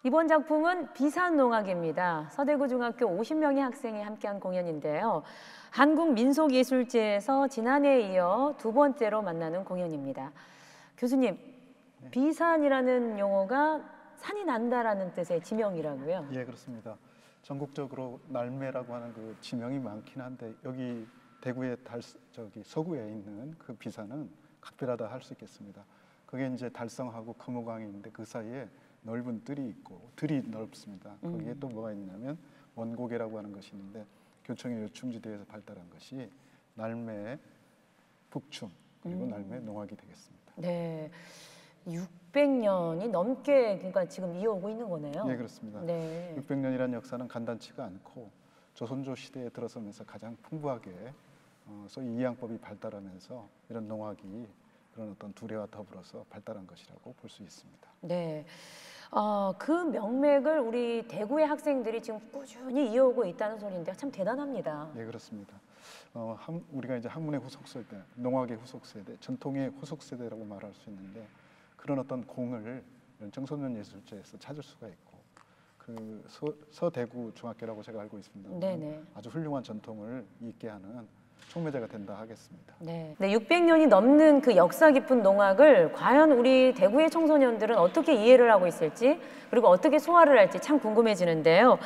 이번 작품은 비산농악입니다. 서대구중학교 50명의 학생이 함께한 공연인데요. 한국민속예술제에서 지난해에 이어 두 번째로 만나는 공연입니다. 교수님, 비산이라는 용어가 산이 난다라는 뜻의 지명이라고요? 예, 그렇습니다. 전국적으로 날매라고 하는 그 지명이 많긴 한데 여기 대구의 서구에 있는 그 비산은 각별하다 할 수 있겠습니다. 그게 이제 달성하고 금호강이 있는데 그 사이에 넓은 뜰이 있고 들이 넓습니다. 거기에 또 뭐가 있냐면 원고개라고 하는 것이 있는데 교청의 요충지대에서 발달한 것이 날매, 북춤 그리고 날매 농악이 되겠습니다. 네, 600년이 넘게 그러니까 지금 이어오고 있는 거네요. 네, 그렇습니다. 네. 600년이라는 역사는 간단치가 않고 조선조 시대에 들어서면서 가장 풍부하게 소위 이양법이 발달하면서 이런 농악이 그런 어떤 두뇌와 더불어서 발달한 것이라고 볼 수 있습니다. 네, 그 명맥을 우리 대구의 학생들이 지금 꾸준히 이어오고 있다는 소리인데 참 대단합니다. 네, 그렇습니다. 우리가 이제 학문의 후속 세대, 농악의 후속 세대, 전통의 후속 세대라고 말할 수 있는데 그런 어떤 공을 청소년 예술제에서 찾을 수가 있고 그 서대구 중학교라고 제가 알고 있습니다. 네네. 아주 훌륭한 전통을 잇게 하는 촉매제가 된다 하겠습니다. 네. 600년이 넘는 그 역사 깊은 농악을 과연 우리 대구의 청소년들은 어떻게 이해를 하고 있을지 그리고 어떻게 소화를 할지 참 궁금해지는데요.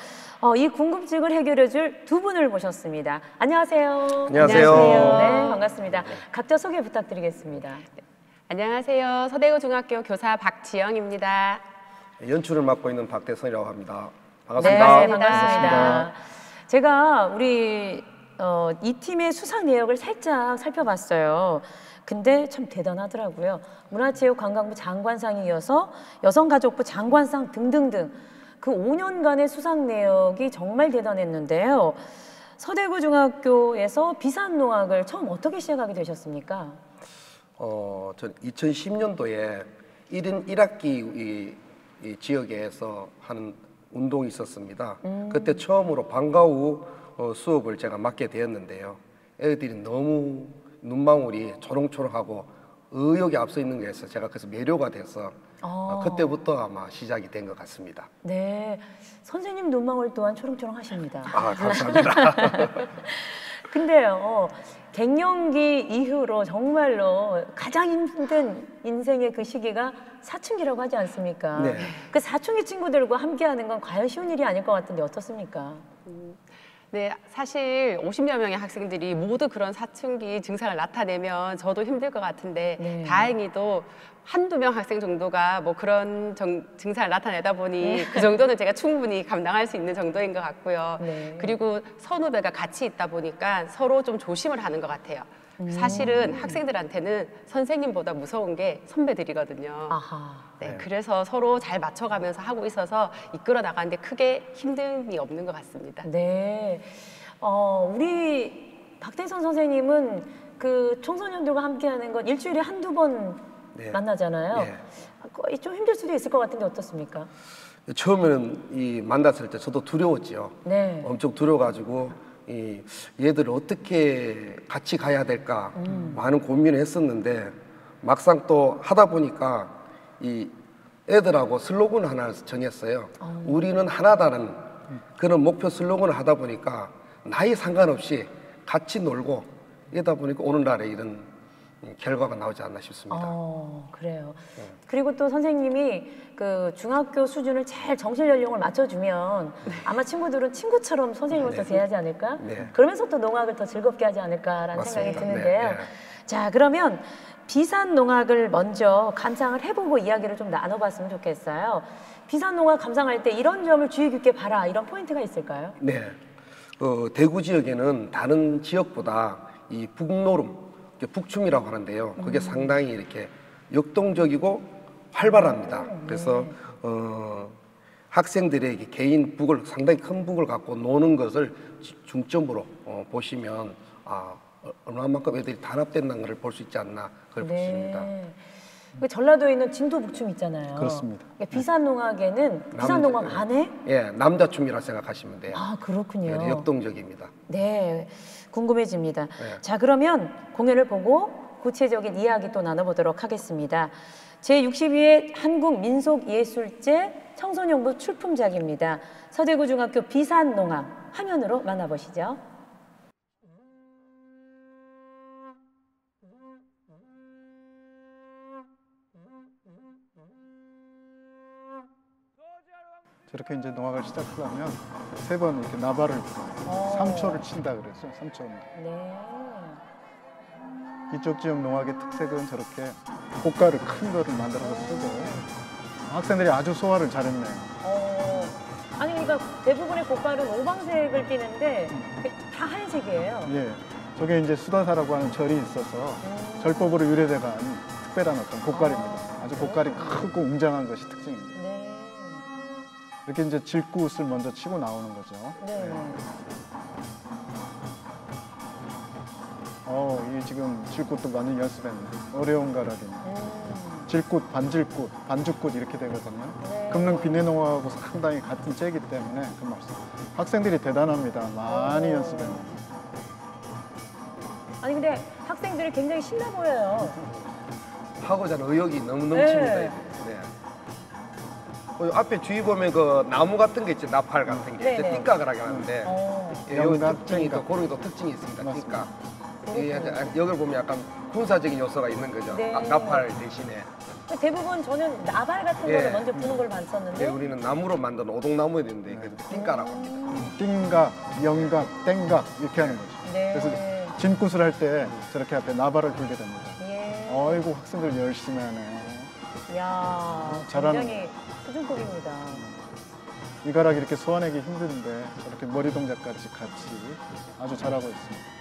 이 궁금증을 해결해줄 두 분을 모셨습니다. 안녕하세요. 안녕하세요. 네, 반갑습니다. 각자 소개 부탁드리겠습니다. 안녕하세요. 서대구중학교 교사 박지영입니다. 연출을 맡고 있는 박대선이라고 합니다. 반갑습니다. 네, 반갑습니다. 제가 우리 이 팀의 수상 내역을 살짝 살펴봤어요. 근데 참 대단하더라고요. 문화체육관광부 장관상에 이어서 여성가족부 장관상 등등등 그 5년간의 수상 내역이 정말 대단했는데요. 서대구중학교에서 비산농악을 처음 어떻게 시작하게 되셨습니까? 전 2010년도에 1인 1학기 이 지역에서 하는 운동이 있었습니다. 그때 처음으로 방과 후 수업을 제가 맡게 되었는데요. 애들이 너무 눈망울이 초롱초롱하고 의욕이 앞서 있는 거에서 제가 그래서 매료가 돼서 그때부터 아마 시작이 된 것 같습니다. 네, 선생님 눈망울 또한 초롱초롱하십니다. 감사합니다. 근데요, 갱년기 이후로 정말로 가장 힘든 인생의 그 시기가 사춘기라고 하지 않습니까? 네. 그 사춘기 친구들과 함께하는 건 과연 쉬운 일이 아닐 것 같은데 어떻습니까? 네, 사실 50여 명의 학생들이 모두 그런 사춘기 증상을 나타내면 저도 힘들 것 같은데 네. 다행히도 한두 명 학생 정도가 뭐 그런 증상을 나타내다 보니 그 정도는 제가 충분히 감당할 수 있는 정도인 것 같고요. 네. 그리고 선후배가 같이 있다 보니까 서로 좀 조심을 하는 것 같아요. 사실은 학생들한테는 선생님보다 무서운 게 선배들이거든요. 아하. 네, 그래서 서로 잘 맞춰가면서 하고 있어서 이끌어 나가는데 크게 힘듦이 없는 것 같습니다. 네, 우리 박대선 선생님은 그 청소년들과 함께하는 건 일주일에 한두 번 네. 만나잖아요. 네. 거의 좀 힘들 수도 있을 것 같은데 어떻습니까? 처음에는 만났을 때 저도 두려웠죠. 네. 엄청 두려워가지고 얘들을 어떻게 같이 가야 될까 많은 고민을 했었는데 막상 또 하다 보니까 이 애들하고 슬로건을 하나 정했어요. 우리는 하나다는 그런 목표 슬로건을 하다 보니까 나이 상관없이 같이 놀고 이러다 보니까 오늘날에 이런 결과가 나오지 않나 싶습니다. 그래요. 그리고 또 선생님이 그 중학교 수준을 잘 정신 연령을 맞춰주면 아마 친구들은 친구처럼 선생님을 더 대하지 않을까? 네. 그러면서 또 농악을 더 즐겁게 하지 않을까라는 맞습니다. 생각이 드는데요. 네, 네. 자, 그러면 비산농악을 먼저 감상을 해보고 이야기를 좀 나눠봤으면 좋겠어요. 비산농악 감상할 때 이런 점을 주의 깊게 봐라 이런 포인트가 있을까요? 네, 대구 지역에는 다른 지역보다 이 북노름, 북춤이라고 하는데요. 그게 상당히 이렇게 역동적이고 활발합니다. 그래서 학생들에게 개인 북을 상당히 큰 북을 갖고 노는 것을 중점으로 보시면 얼마만큼 애들이 단합된다는 것을 볼 수 있지 않나 그걸 보십니다. 그 전라도에 있는 진도 북춤 있잖아요. 그렇습니다. 그러니까 비산농악에는 비산농악 안에 예, 남자춤이라 생각하시면 돼요. 아, 그렇군요. 네, 역동적입니다. 네, 궁금해집니다. 네. 자, 그러면 공연을 보고 구체적인 이야기 또 나눠보도록 하겠습니다. 제62회 한국민속예술제 청소년부 출품작입니다. 서대구 중학교 비산농악 화면으로 만나보시죠. 저렇게 이제 농악을 시작하려면 3번 이렇게 나발을 불어요. 3초를 친다 그랬어요. 3초. 네. 이쪽 지역 농악의 특색은 저렇게 고가를 큰 거를 만들어서 쓰고 학생들이 아주 소화를 잘했네요. 아니 그러니까 대부분의 고깔은 오방색을 띠는데 다 하얀색이에요. 예, 저게 이제 수다사라고 하는 절이 있어서 절법으로 유래돼간 특별한 어떤 고깔입니다. 아주 고깔이 크고 웅장한 것이 특징입니다. 네. 이렇게 이제 질굿을 먼저 치고 나오는 거죠. 네. 이 지금 질굿도 많이 연습했는데 어려운 가락이네. 질굿, 반질굿, 반죽굿 이렇게 되거든요. 네. 금능 비내농하고 상당히 같은 째이기 때문에 그 말씀. 학생들이 대단합니다. 많이 연습했는데. 아니 근데 학생들이 굉장히 신나 보여요. 하고자 하는 의욕이 너무 넘칩니다. 네. 네. 앞에 주위 보면 그 나무 같은 게 있죠. 나팔 같은 게. 네네. 띵가라고 하는데 예, 여기 영감, 특징이 땡가. 또 그런 또 특징이 있습니다. 맞습니다. 띵가. 여기를 보면 약간 군사적인 요소가 있는 거죠. 네. 나팔 대신에. 대부분 저는 나발 같은 예. 거를 먼저 부는 걸 봤었는데 예, 우리는 나무로 만든 오동나무에 있는데 그 띵가라고 합니다. 띵각, 영각, 땡각 이렇게 하는 거죠. 네. 그래서 진굿을 할 때 저렇게 앞에 나발을 불게 됩니다. 예. 아이고 학생들 열심히 하네요. 야, 잘하는 굉장히 수준급입니다. 이 가락 이렇게 소환하기 힘든데 저렇게 머리 동작까지 같이 아주 잘하고 있습니다.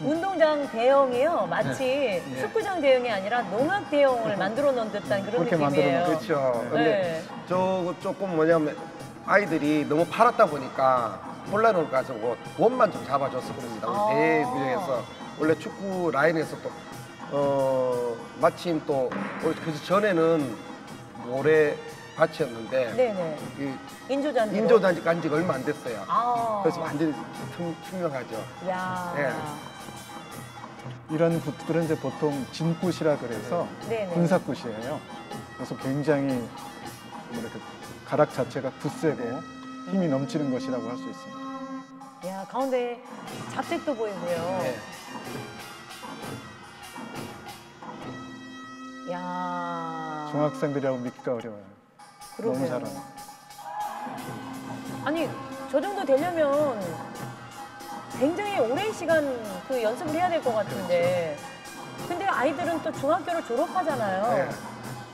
운동장 대형이요. 마치 축구장 대형이 아니라 농악 대형을 만들어 놓은 듯한 그런 그렇게 느낌이에요. 만들어 그렇죠. 근데 네. 저 조금 뭐냐면 아이들이 너무 팔았다 보니까 혼란을 가지고 원만 좀 잡아줘서 그럽니다. 아. 우리 대구에서 원래 축구 라인에서 또 마침 또 그 전에는 모래 밭이었는데 네네. 이 인조잔디. 인조잔지 깐 지가 얼마 안 됐어요. 아. 그래서 완전히 투명하죠. 야. 예. 이런 굿들은 이제 보통 진굿이라 그래서 네네. 군사굿이에요. 그래서 굉장히 이렇게 가락 자체가 굳세고 힘이 넘치는 것이라고 할 수 있습니다. 야, 가운데 잡색도 보이고요. 네. 야. 중학생들이라고 믿기가 어려워요. 너무 그러게요. 잘하네. 아니, 저 정도 되려면 굉장히 오랜 시간 그 연습을 해야 될 것 같은데. 근데 아이들은 또 중학교를 졸업하잖아요. 네.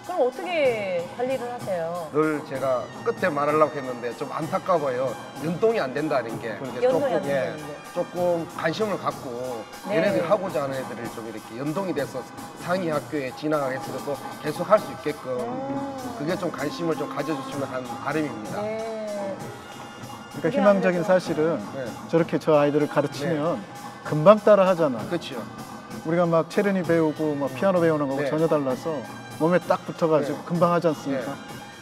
그럼 어떻게 관리를 하세요? 늘 제가 끝에 말하려고 했는데 좀 안타까워요. 연동이 안 된다는 게. 그렇죠. 이게 연동이 안 조금, 예, 된다는 조금 관심을 갖고 네. 얘네들이 하고자 하는 애들을 좀 이렇게 연동이 돼서 상위 학교에 진학해서도 계속 할 수 있게끔 그게 좀 관심을 좀 가져주시면 하는 바람입니다. 네. 그러니까 그게 희망적인 아무래도- 사실은 네. 저렇게 저 아이들을 가르치면 금방 따라 하잖아요. 그렇죠. 우리가 막 체르니 배우고 막 피아노 배우는 거하고 네. 전혀 달라서 몸에 딱 붙어가지고 네. 금방 하지 않습니까? 네.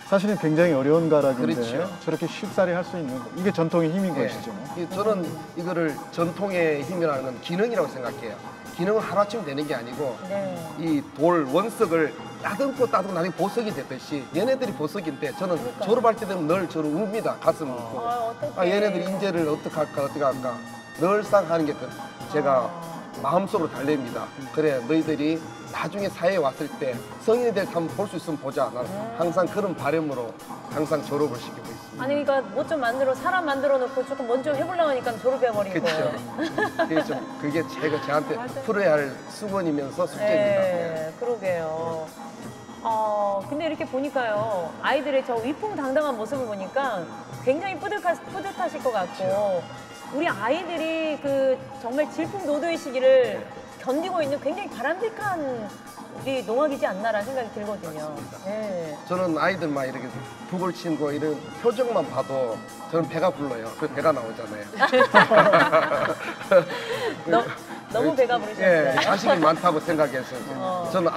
사실은 굉장히 어려운 가락인데 그렇죠. 저렇게 쉽사리 할 수 있는 거. 이게 전통의 힘인 예. 것이죠. 저는 이거를 전통의 힘이라는 건 기능이라고 생각해요. 기능은 하루아침 되는 게 아니고 네. 이 돌 원석을 따듬고 나중에 보석이 됐듯이 얘네들이 보석인데 저는 그러니까요. 졸업할 때 되면 늘 저를 웁니다. 가슴 울고. 어떡해. 얘네들이 인재를 어떻게 할까 어떻게 할까 늘상 하는 게 제가 마음속으로 달랩니다. 그래 너희들이 나중에 사회에 왔을 때 성인이 될 때 한번 볼 수 있으면 보자. 난 항상 그런 바람으로 항상 졸업을 시키고 있습니다. 아니 그러니까 뭐 좀 만들어 사람 만들어 놓고 조금 먼저 해보려고 하니까 졸업해버리고. 그렇죠. 그게 제가 저한테 맞아요. 풀어야 할 수건이면서 숙제입니다. 네, 그러게요. 근데 이렇게 보니까요, 아이들의 저 위풍당당한 모습을 보니까 굉장히 뿌듯하실 것 같고, 우리 아이들이 그 정말 질풍노도의 시기를 견디고 있는 굉장히 바람직한 우리 농악이지 않나라는 생각이 들거든요. 네. 저는 아이들만 이렇게 북을 치고 이런 표정만 봐도 저는 배가 불러요. 그 배가 나오잖아요. 너무 배가 부르셨어요. 예, 자식이 많다고 생각해서 저는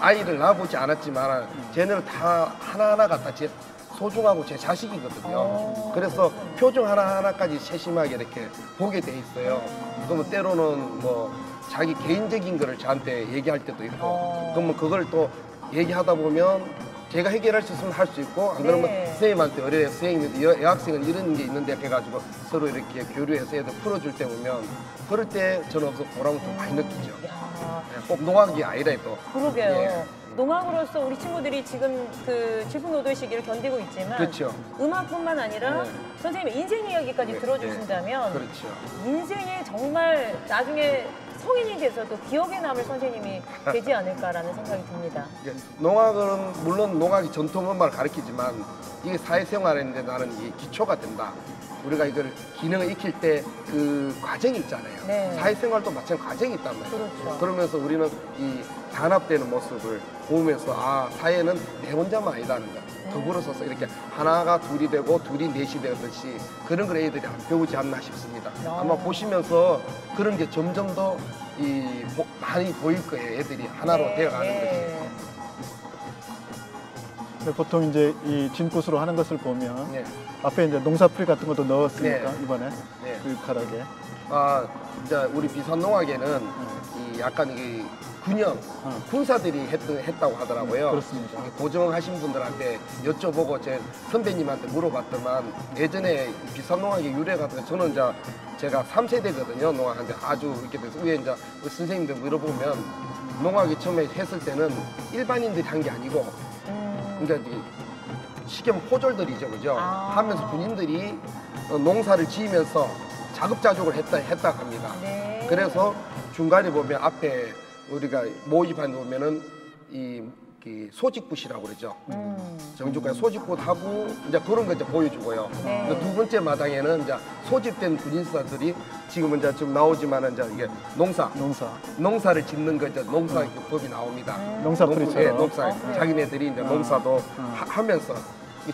아이를 낳아보지 않았지만 쟤네를 다 하나하나 갖다 제 소중하고 제 자식이거든요. 그래서 표정 하나하나까지 세심하게 이렇게 보게 돼 있어요. 그러면 때로는 뭐 자기 개인적인 거를 저한테 얘기할 때도 있고 그러면 그걸 또 얘기하다 보면 제가 해결할 수 있으면 할 수 있고 안 그러면 네. 선생님한테 어려요. 선생님이 여학생은 이런 게 있는데 해가지고 서로 이렇게 교류해서 애들 풀어줄 때 보면 그럴 때 저는 보람을 좀 많이 느끼죠. 야, 꼭 농학이 아니라 또 그러게요. 예. 농악으로서 우리 친구들이 지금 그 질풍노도의 시기를 견디고 있지만 그렇죠. 음악뿐만 아니라 네. 선생님의 인생 이야기까지 네, 들어주신다면 그렇죠. 인생에 정말 나중에 성인이 돼서도 기억에 남을 선생님이 되지 않을까라는 생각이 듭니다. 이제 농학은 물론 농학이 전통 음악을 가르치지만 이게 사회생활인데 나는 이 기초가 된다. 우리가 이걸 기능을 익힐 때 그 과정이 있잖아요. 네. 사회생활도 마찬가지 과정이 있단 말이에요. 그렇죠. 그러면서 우리는 이 단합되는 모습을 보면서 아 사회는 내 혼자만 아니다는 거. 더불어서서 이렇게 하나가 둘이 되고 둘이 넷이 되듯이 그런 걸 애들이 안 배우지 않나 싶습니다. 아마 보시면서 그런 게 점점 더 많이 보일 거예요. 애들이 하나로 네, 되어가는 네. 근데 보통 이제 이 진꽃으로 하는 것을 보면 것이. 예. 앞에 이제 농사풀이 같은 것도 넣었으니까 네. 이번에 네. 교육하라게. 아, 이제 우리 비산농학에는 이 약간 이 군형 군사들이 했다고 하더라고요. 그렇습니다. 고정하신 분들한테 여쭤보고 제 선배님한테 물어봤더만 예전에 비산농학의 유래가 저는 이제 제가 3세대거든요. 농학한테 아주 이렇게 돼서 위에 이제 우리 선생님들 물어보면 농학이 처음에 했을 때는 일반인들이 한 게 아니고 그러니까 이제 쉽게 말하면 포졸들이죠, 그죠? 아. 하면서 군인들이 농사를 지으면서 자급자족을 했다 합니다. 네. 그래서 중간에 보면 앞에 우리가 모집한 데 보면은 이 소직굿이라고 그러죠. 정주까지 소직굿하고 이제 그런 거 이제 보여주고요. 네. 근데 두 번째 마당에는 이제 소집된 군인사들이 지금은 이제 좀 나오지만은 이제 이게 농사를 짓는 거 이제 농사법이 나옵니다. 농사풀이처럼. 예, 농사. 그래요? 자기네들이 이제 농사도 하면서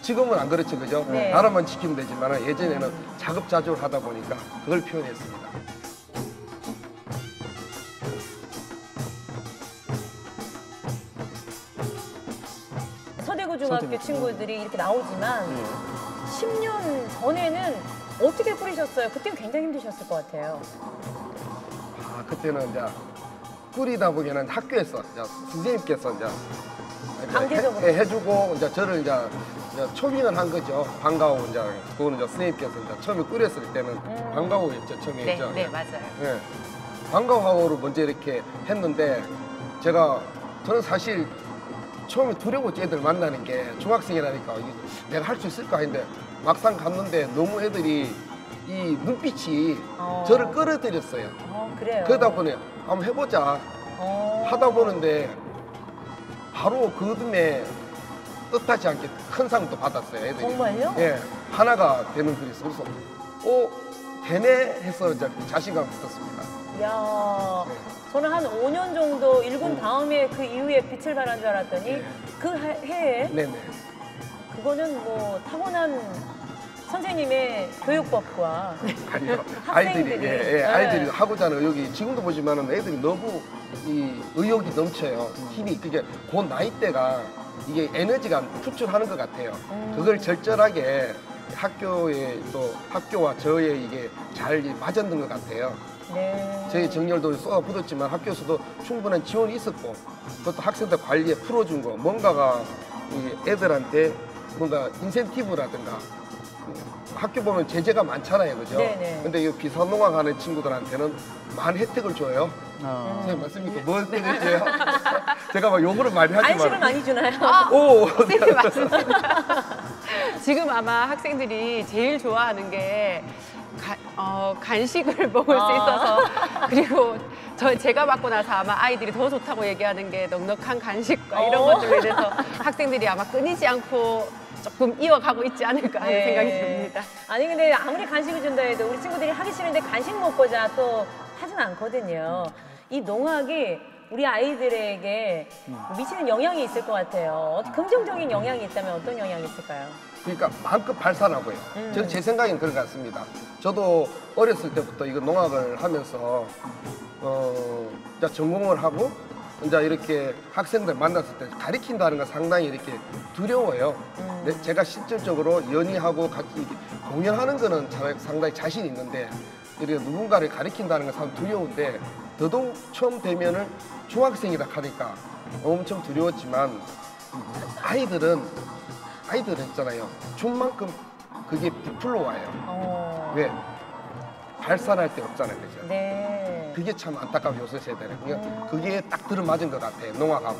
지금은 안 그렇죠, 그죠? 네. 나라만 지키면 되지만 예전에는 자급자족을 하다 보니까 그걸 표현했습니다. 서대고중학교 서대고. 친구들이 이렇게 나오지만 예. 10년 전에는 어떻게 뿌리셨어요? 그때는 굉장히 힘드셨을 것 같아요. 아, 그때는 이제 뿌리다 보면은 학교에서 이제 선생님께서 이제 강제적으로. 해주고 이제 저를 이제 초빙을 한 거죠. 방과후 이제 그거는 이제 선생님께서 이제 처음에 뿌렸을 때는 방과후였죠. 처음에 네, 했죠. 네, 맞아요. 예. 방과후를 먼저 이렇게 했는데 저는 사실 처음에 두려웠지. 애들 만나는 게 중학생이라니까 이게 내가 할 수 있을까 했는데 막상 갔는데 너무 애들이 이 눈빛이 저를 끌어들였어요. 그래요. 그러다 보니 한번 해보자 하다 보는데 바로 그 듬에 뜻하지 않게 큰 상도 받았어요. 애들이. 정말요? 예, 하나가 되는 글이 있어. 그래서 되네 해서 이제 자신감 붙었습니다. 야, 저는 한 5년 정도 일군 다음에 그 이후에 빛을 발한 줄 알았더니 네. 그 해에 네네. 그거는 뭐 타고난 선생님의 교육법과 아니요. 학생들이. 아이들이 네. 하고자 하는 의욕이 지금도 보지만은 애들이 너무 이 의욕이 넘쳐요. 힘이 그게 그 나이대가 이게 에너지가 추출하는 것 같아요. 그걸 절절하게 학교와 저의 이게 잘 맞았는 것 같아요. 네. 저희 정열도 쏟아붓었지만 학교에서도 충분한 지원이 있었고 그것도 학생들 관리에 풀어준 거 뭔가가 이 애들한테 뭔가 인센티브라든가 학교 보면 제재가 많잖아요, 그죠? 네네. 근데 이 비산농학 하는 친구들한테는 많은 혜택을 줘요. 선생님 맞습니까? 뭘 혜택을 줘요? 제가 막 요구를 많이 하지만 간식을 많이 주나요? 오! 선생님 맞습니다. 지금 아마 학생들이 제일 좋아하는 게 간식을 먹을 수 있어서 그리고 제가 받고 나서 아마 아이들이 더 좋다고 얘기하는 게 넉넉한 간식과 이런 것들에 대해서 학생들이 아마 끊이지 않고 조금 이어가고 있지 않을까 하는 네. 생각이 듭니다. 아니 근데 아무리 간식을 준다 해도 우리 친구들이 하기 싫은데 간식 먹고자 또 하진 않거든요. 이 농학이 우리 아이들에게 미치는 영향이 있을 것 같아요. 긍정적인 영향이 있다면 어떤 영향이 있을까요? 그러니까 마음껏 발산하고요. 저는 제 생각엔 그런 것 같습니다. 저도 어렸을 때부터 이거 농학을 하면서 이제 전공을 하고 이제 이렇게 학생들 만났을 때 가르친다는 건 상당히 이렇게 두려워요. 근데 제가 실질적으로 연희하고 같이 이렇게 공연하는 거는 상당히 자신 있는데 이렇게 누군가를 가르친다는 건 참 두려운데 더더욱 처음 되면은 중학생이다 하니까 엄청 두려웠지만 아이들은 있잖아요. 준 만큼 그게 부풀러 와요. 왜? 발산할 때 없잖아요, 그죠? 네. 그게 참 안타까운 요소 세대는. 그러니까 그게 딱 들어맞은 것 같아요, 농학하고.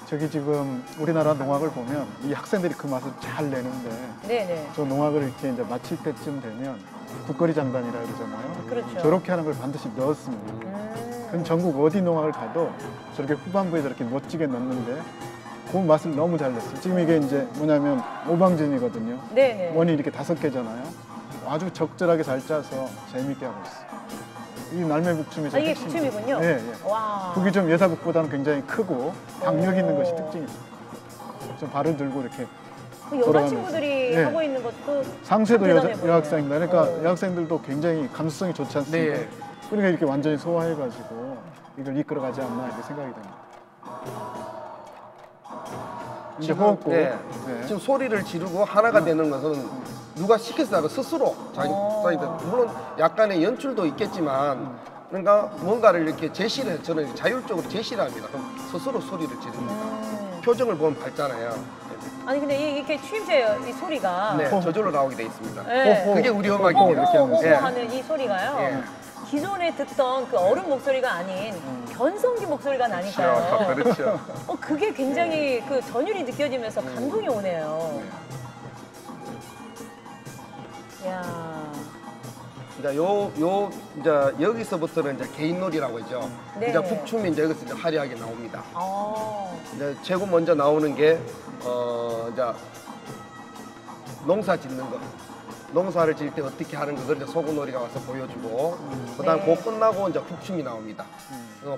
저기 지금 우리나라 농학을 보면 이 학생들이 그 맛을 잘 내는데 네네. 저 농학을 이렇게 이제 마칠 때쯤 되면 국거리 장단이라 그러잖아요. 그렇죠. 저렇게 하는 걸 반드시 넣었습니다. 그럼 전국 어디 농학을 가도 저렇게 후반부에 저렇게 멋지게 넣는데 그 맛을 너무 잘 냈어요. 지금 이게 이제 뭐냐면 오방진이거든요. 네네. 원이 이렇게 5개잖아요. 아주 적절하게 잘 짜서 재밌게 하고 있어요. 이 날매북춤이 아, 이게 북춤이군요? 예, 예. 와. 북이 좀 예사북보다는 굉장히 크고 박력 있는 것이 오. 특징입니다. 좀 발을 들고 이렇게 그 여자 돌아가면서. 친구들이 네. 하고 있는 것도 상세도 참 대단해 보여요. 여학생입니다. 그러니까 오. 여학생들도 굉장히 감수성이 좋지 않습니까? 네. 그러니까 이렇게 완전히 소화해가지고 이걸 이끌어가지 않나 이렇게 생각이 됩니다. 이제 호흡고 네. 네. 지금 소리를 지르고 하나가 되는 것은 누가 시켰다가 스스로 자기들 물론 약간의 연출도 있겠지만 그러니까 뭔가를 이렇게 제시를 해요. 저는 자율적으로 제시를 합니다. 그럼 스스로 소리를 지릅니다. 표정을 보면 밝잖아요. 아니 근데 이렇게 추임새 이 소리가 네, 저절로 나오게 돼 있습니다. 네. 그게 우리 호호 음악이에요. 이렇게 하면서. 호호 예. 하는 이 소리가요. 예. 기존에 듣던 그 어른 목소리가 아닌 변성기 목소리가 나니까요. 그렇죠. 그게 굉장히 그 전율이 느껴지면서 감동이 오네요. 야. 이제 이제 여기서부터는 이제 개인놀이라고 하죠. 네. 이제 북춤이 이제 여기서 이제 화려하게 나옵니다. 어. 이제 최고 먼저 나오는 게 이제 농사 짓는 거. 농사를 지을 때 어떻게 하는 그걸 이제 소구놀이가 와서 보여주고 그다음 네. 그 끝나고 이제 북춤이 나옵니다.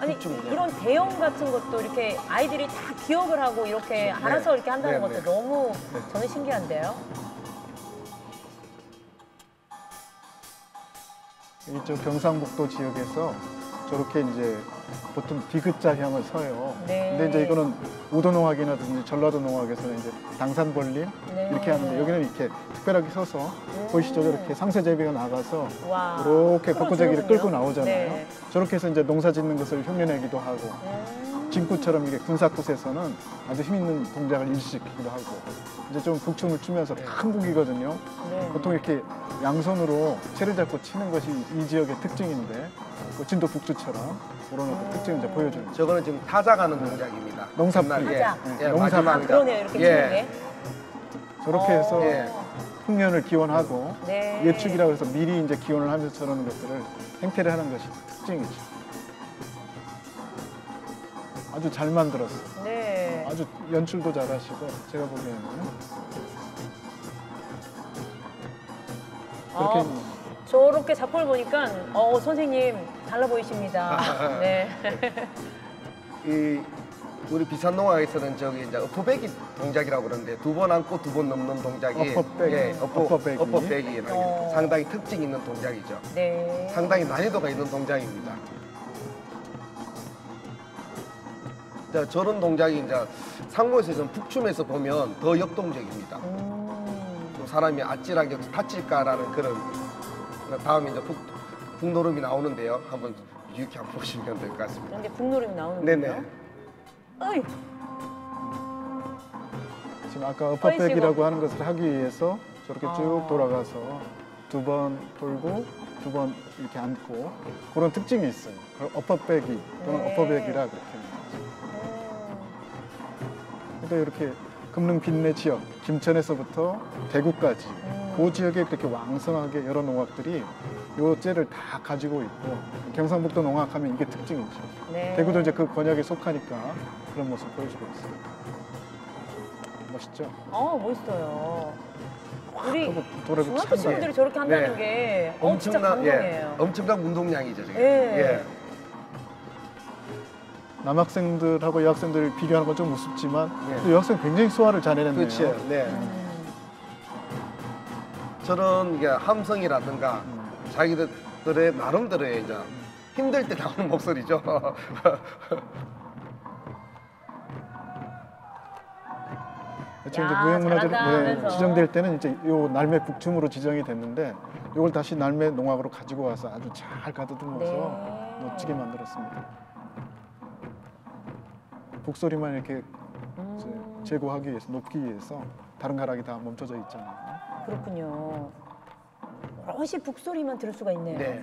아니 북춤 이런 대형 같은 것도 이렇게 아이들이 다 기억을 하고 이렇게 알아서 이렇게 한다는 네, 것도 네. 너무 저는 신기한데요. 이쪽 경상북도 지역에서 저렇게 이제 보통 디귿자형을 서요. 네. 근데 이제 이거는 우도농학이라든지 전라도 농학에서는 이제 당산벌림 네. 이렇게 하는데 여기는 이렇게 특별하게 서서 보이시죠? 저렇게 상세제비가 나가서 와. 이렇게 벚꽃제비를 풀어주는군요. 끌고 나오잖아요. 네. 저렇게 해서 이제 농사 짓는 것을 흉내내기도 하고 진구처럼 이게 군사꽃에서는 아주 힘 있는 동작을 일시키기도 하고 이제 좀 북춤을 추면서 큰 북이거든요. 네. 보통 이렇게 양손으로 채를 잡고 치는 것이 이 지역의 특징인데 진도 북주처럼 그런 어떤 특징을 이제 보여주는 거죠. 저거는 지금 타작하는 동작입니다. 농사풀이. 옛날, 타작. 예, 농사풀이. 마지막이다. 그러네요 이렇게 예. 치는 게. 저렇게 해서 예. 풍년을 기원하고 네. 예축이라고 해서 미리 이제 기원을 하면서 저러는 것들을 행태를 하는 것이 특징이죠. 아주 잘 만들었어요. 네. 아주 연출도 잘하시고 제가 보기에는 그렇게 저렇게 작품을 보니까 선생님 달라 보이십니다. 네. 이 우리 비산농학에서는 저기 이제 엎어배기 동작이라고 그러는데 2번 안고 2번 넘는 동작이 엎어배기. 예, 엎어배기. 엎어배기라고 상당히 특징 있는 동작이죠. 네. 상당히 난이도가 있는 동작입니다. 자, 저런 동작이 이제 상무에서 좀 북춤에서 보면 더 역동적입니다. 좀 사람이 아찔하게 다칠까라는 그런 다음에 이제 북노름이 나오는데요. 한번 유익히 한번 보시면 될 것 같습니다. 그런데 북노름이 나오는 네네. 거예요? 어이. 지금 아까 엎어배기라고 하는 것을 하기 위해서 저렇게 쭉 아. 돌아가서 2번 돌고 2번 이렇게 앉고 그런 특징이 있어요. 그걸 엎어배기 또는 네. 엎어배기라 그렇게 하는 거죠. 그러니까 이렇게 금능 빈내 지역, 김천에서부터 대구까지 그 지역에 그렇게 왕성하게 여러 농악들이 요 째를 다 가지고 있고 경상북도 농악하면 이게 특징이죠. 네. 대구도 이제 그 권역에 속하니까 그런 모습 보여주고 있어요. 멋있죠? 멋있어요. 우리 그거 돌아보면 중학교 참 친구들이 저렇게 한다는 네. 게 진짜 엄청난 감동이에요. 엄청난 운동량이죠. 저게. 예. 남학생들하고 여학생들 비교하는 건 좀 우습지만 네. 또 여학생 굉장히 소화를 잘 해냈네요. 그렇죠. 네. 저런 이게 함성이라든가 자기들의 나름대로의 이제 힘들 때 나오는 목소리죠. 지금 이제 야, 무형문화재로 잘한다 하면서. 지정될 때는 이제 요 날매 북춤으로 지정이 됐는데 이걸 다시 날매 농악으로 가지고 와서 아주 잘 가다듬어서 네. 멋지게 만들었습니다. 북소리만 이렇게 이제 제고하기 위해서 높기 위해서 다른 가락이 다 멈춰져 있잖아요. 그렇군요. 오롯이 북소리만 들을 수가 있네요. 네.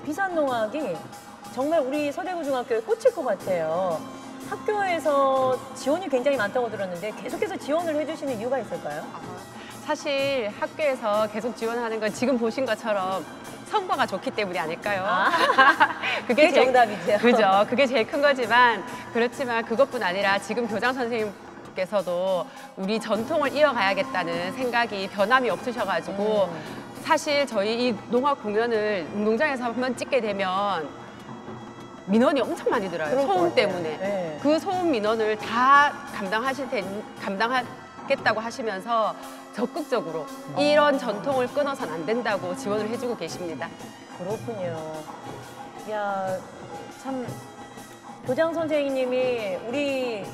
비산농악이 정말 우리 서대구중학교에 꽂힐 것 같아요. 학교에서 지원이 굉장히 많다고 들었는데 계속해서 지원을 해주시는 이유가 있을까요? 사실 학교에서 계속 지원하는 건 지금 보신 것처럼 성과가 좋기 때문이 아닐까요? 그게 정답이죠. 그죠. 그게 제일 큰 거지만 그렇지만 그것뿐 아니라 지금 교장 선생님께서도 우리 전통을 이어가야겠다는 생각이 변함이 없으셔가지고 사실 저희 이 농악 공연을 운동장에서 한번 찍게 되면 민원이 엄청 많이 들어요. 그럴 것 소음 같아요. 때문에. 네. 그 소음 민원을 다 감당하겠다고 하시면서 적극적으로 이런 전통을 끊어서는 안 된다고 지원을 해주고 계십니다. 그렇군요. 야, 참 교장 선생님이 우리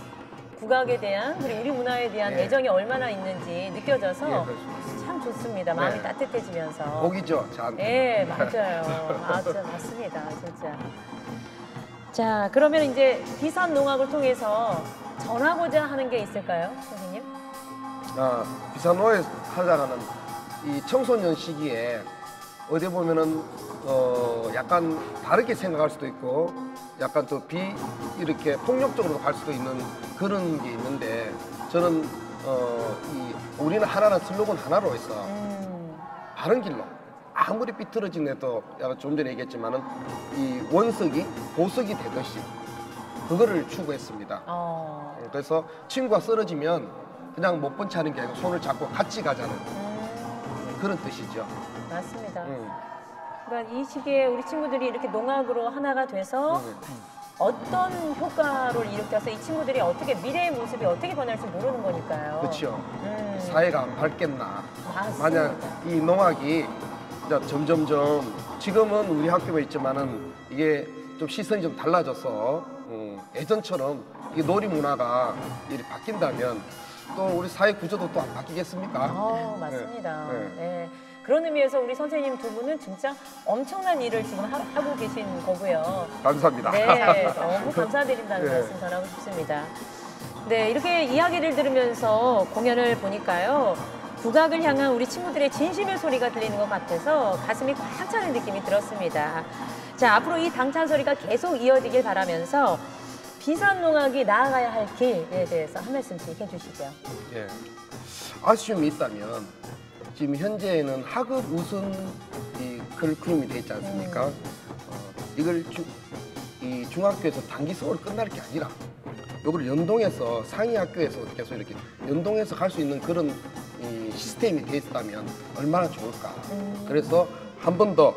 국악에 대한 그리고 우리 문화에 대한 네. 애정이 얼마나 있는지 느껴져서 예, 그렇습니다. 참 좋습니다. 마음이 네. 따뜻해지면서. 복이죠, 저한테. 네, 맞아요. 맞습니다, 진짜. 자, 그러면 이제 비산농악을 통해서 전하고자 하는 게 있을까요, 선생님? 비산노에 하자가는 이 청소년 시기에 어디 보면은 약간 다르게 생각할 수도 있고 약간 또 이렇게 폭력적으로 갈 수도 있는 그런 게 있는데 저는 우리는 하나는 슬로건 하나로 해서 바른 길로 아무리 삐뚤어진 애도 약간 좀 전에 얘기했지만은 이 원석이 보석이 되듯이 그거를 추구했습니다. 그래서 친구가 쓰러지면 그냥 못 본 채 하는 게 아니고 손을 잡고 같이 가자는 그런 뜻이죠. 맞습니다. 그러니까 이 시기에 우리 친구들이 이렇게 농악으로 하나가 돼서 어떤 효과를 일으켜서 이 친구들이 어떻게 미래의 모습이 어떻게 변할지 모르는 거니까요. 그렇죠. 사회가 안 밝겠나. 맞습니다. 만약 이 농악이 이제 점점점 지금은 우리 학교에 있지만은 이게 좀 시선이 좀 달라져서 예전처럼 이 놀이 문화가 이렇게 바뀐다면 또 우리 사회 구조도 또 안 바뀌겠습니까? 맞습니다. 네. 네. 그런 의미에서 우리 선생님 두 분은 진짜 엄청난 일을 지금 하고 계신 거고요. 감사합니다. 네, 너무 감사드린다는 네. 말씀 전하고 싶습니다. 네, 이렇게 이야기를 들으면서 공연을 보니까요. 국악을 향한 우리 친구들의 진심의 소리가 들리는 것 같아서 가슴이 꽉 차는 느낌이 들었습니다. 자, 앞으로 이 당찬 소리가 계속 이어지길 바라면서 비산농악이 나아가야 할 길에 대해서 한 말씀씩 해주시죠. 예. 아쉬움이 있다면 지금 현재는 학업 우선 이 커리큘럼이 돼 있지 않습니까? 이걸 이 중학교에서 단기 수업으로 끝날 게 아니라 이걸 연동해서 상위 학교에서 계속 이렇게 연동해서 갈 수 있는 그런 이 시스템이 돼 있다면 얼마나 좋을까. 그래서 한 번 더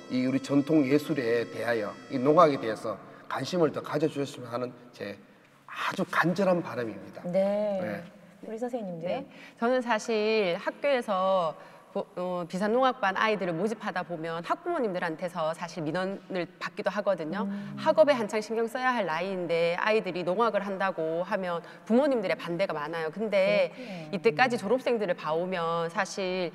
이 우리 전통 예술에 대하여 이 농악에 대해서 관심을 더 가져주셨으면 하는 제 아주 간절한 바람입니다. 네. 네. 우리 선생님들. 네. 저는 사실 학교에서 비산농악반 아이들을 모집하다 보면 학부모님들한테서 사실 민원을 받기도 하거든요. 학업에 한창 신경 써야 할 나이인데 아이들이 농악을 한다고 하면 부모님들의 반대가 많아요. 근데 이때까지 졸업생들을 봐오면 사실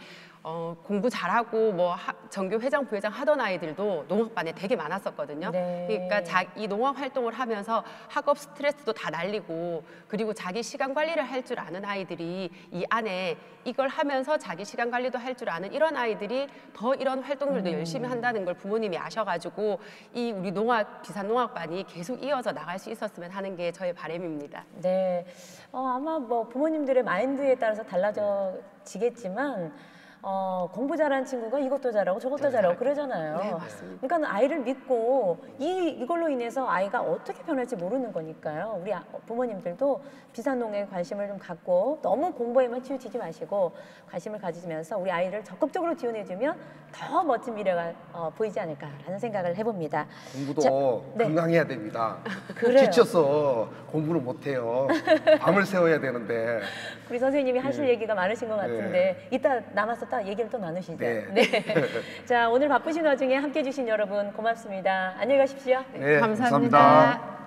공부 잘하고 뭐 전교 회장 부회장 하던 아이들도 농악반에 되게 많았었거든요. 네. 그러니까 이 농악 활동을 하면서 학업 스트레스도 다 날리고 그리고 자기 시간 관리를 할 줄 아는 아이들이 이 안에 이걸 하면서 자기 시간 관리도 할 줄 아는 이런 아이들이 더 이런 활동들도 열심히 한다는 걸 부모님이 아셔가지고 이 우리 비산농악반이 계속 이어져 나갈 수 있었으면 하는 게 저의 바람입니다. 네. 아마 뭐 부모님들의 마인드에 따라서 달라지겠지만 공부 잘하는 친구가 이것도 잘하고 저것도 잘하고 그러잖아요. 네, 맞습니다. 그러니까 아이를 믿고 이걸로 인해서 아이가 어떻게 변할지 모르는 거니까요. 우리 부모님들도 비산농에 관심을 좀 갖고 너무 공부에만 치우치지 마시고 관심을 가지면서 우리 아이를 적극적으로 지원해주면 더 멋진 미래가 보이지 않을까라는 생각을 해봅니다. 공부도 자, 네. 건강해야 됩니다. 그래요. 지쳐서 공부를 못해요. 밤을 새워야 되는데. 우리 선생님이 하실 얘기가 많으신 것 같은데 이따 남아서 딱 얘기를 또 나누시죠. 네. 자, 오늘 바쁘신 와중에 함께해 주신 여러분 고맙습니다. 안녕히 가십시오. 네, 감사합니다.